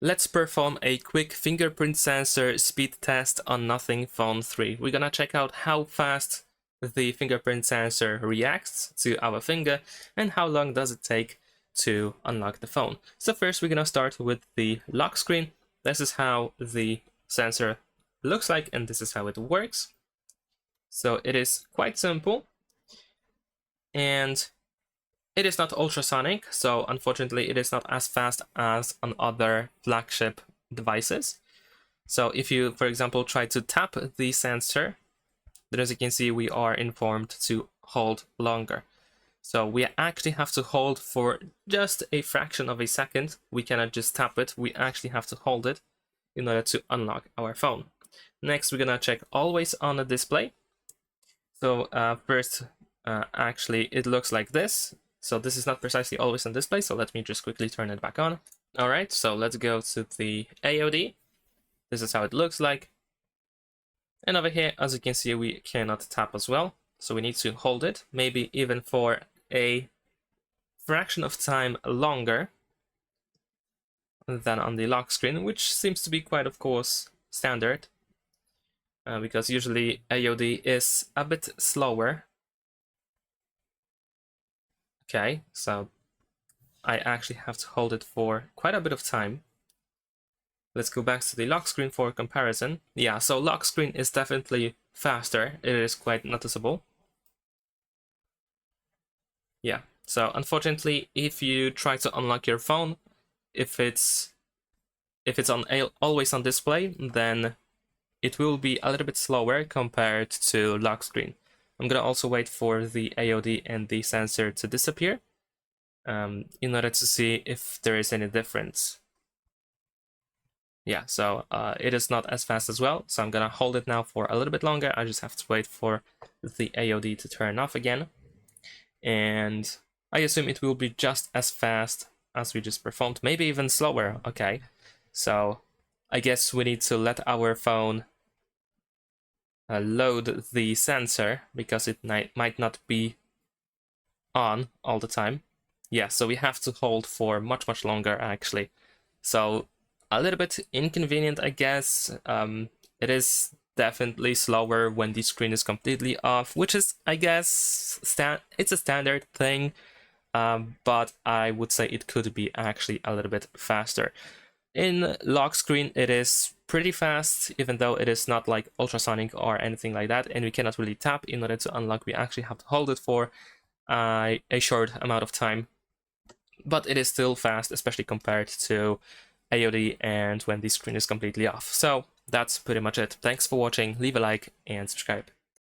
Let's perform a quick fingerprint sensor speed test on Nothing Phone 3. We're gonna check out how fast the fingerprint sensor reacts to our finger and how long does it take to unlock the phone. So first we're gonna start with the lock screen. This is how the sensor looks like and this is how it works. So it is quite simple and it is not ultrasonic, so unfortunately it is not as fast as on other flagship devices. So if you, for example, try to tap the sensor, then as you can see, we are informed to hold longer. So we actually have to hold for just a fraction of a second. We cannot just tap it, we actually have to hold it in order to unlock our phone. Next, we're gonna check always on the display. So first, actually, it looks like this. So this is not precisely always on display, so let me just quickly turn it back on. All right, so let's go to the AOD. This is how it looks like. And over here, as you can see, we cannot tap as well. So we need to hold it, maybe even for a fraction of time longer than on the lock screen, which seems to be quite, of course, standard. Because usually AOD is a bit slower. Okay, so I actually have to hold it for quite a bit of time. Let's go back to the lock screen for comparison. Yeah, so lock screen is definitely faster. It is quite noticeable. Yeah, so unfortunately, if you try to unlock your phone, if it's on always on display, then it will be a little bit slower compared to lock screen. I'm gonna also wait for the AOD and the sensor to disappear in order to see if there is any difference. Yeah, so it is not as fast as well, so I'm gonna hold it now for a little bit longer. I just have to wait for the AOD to turn off again. And I assume it will be just as fast as we just performed, maybe even slower. Okay, so I guess we need to let our phone load the sensor because it might not be on all the time. Yeah, so we have to hold for much longer actually. So a little bit inconvenient, I guess. It is definitely slower when the screen is completely off, which is, I guess, it's a standard thing, but I would say it could be actually a little bit faster. In lock screen, it is pretty fast, even though it is not like ultrasonic or anything like that, and we cannot really tap in order to unlock. We actually have to hold it for a short amount of time, but it is still fast, especially compared to AOD and when the screen is completely off. So that's pretty much it. Thanks for watching, leave a like and subscribe.